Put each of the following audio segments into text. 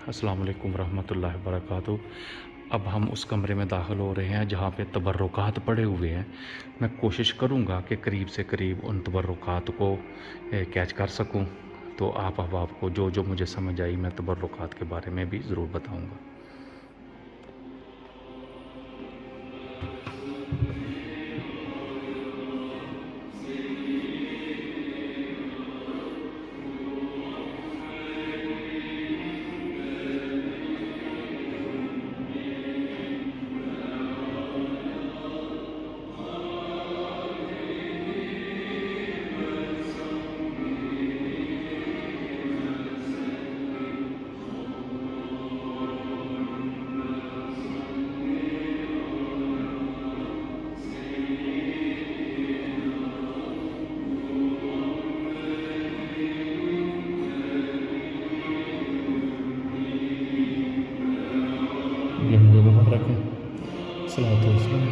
अस्सलाम वालेकुम रहमतुल्लाहि व बरकातुहू। अब हम उस कमरे में दाखिल हो रहे हैं जहाँ पे तबर्रुकात पड़े हुए हैं। मैं कोशिश करूँगा कि करीब से करीब उन तबर्रुकात को कैच कर सकूँ। तो आप अब आपको जो जो मुझे समझ आई मैं तबर्रुकात के बारे में भी ज़रूर बताऊँगा। ये मुझे मुबारक है। सलातो वस्सलाम।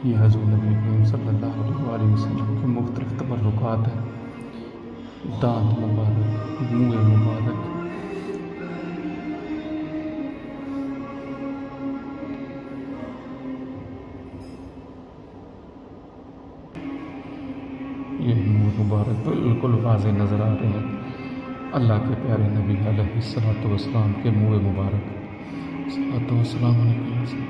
ये हज़ूर नबी करीम सल्लल्लाहु अलैहि वसल्लम के मुख्तलिफ तबर्रुकात हैं। दांत मुबारक, मुँह मुबारक, ये मुँह मुबारक बिल्कुल वाज़ेह नज़र आ रहे हैं। अल्लाह के प्यारे नबी अलैहिस्सलातु वस्सलाम के मुँह मुबारक। सलातो वस्सलाम अलैहि।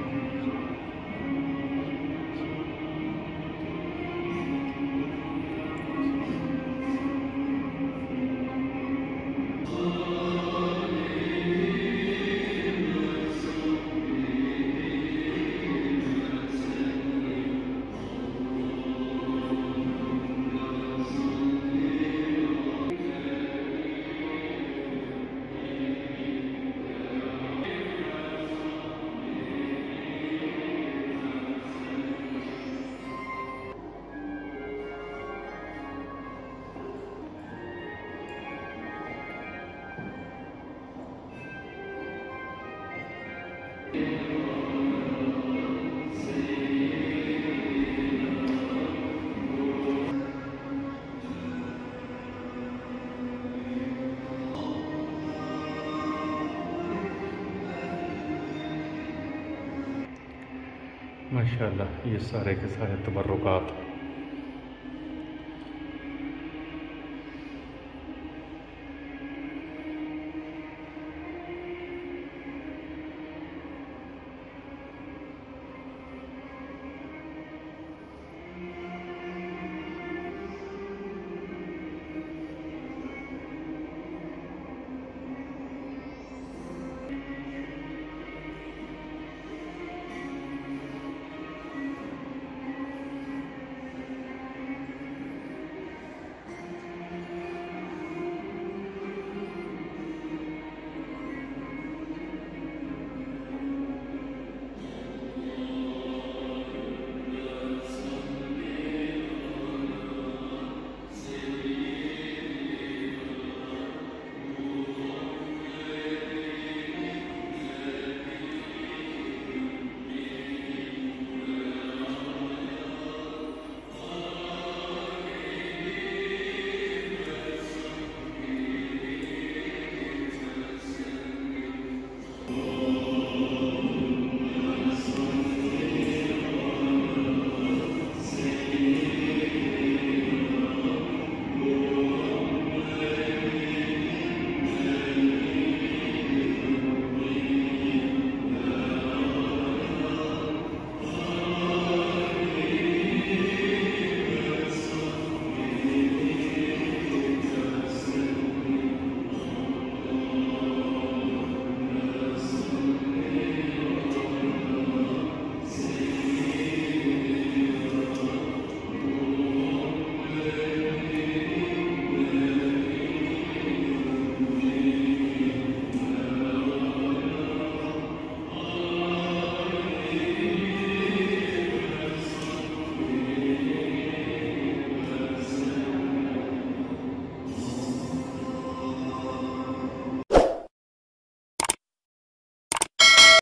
माशाअल्लाह, ये सारे के सारे तबर्रुकात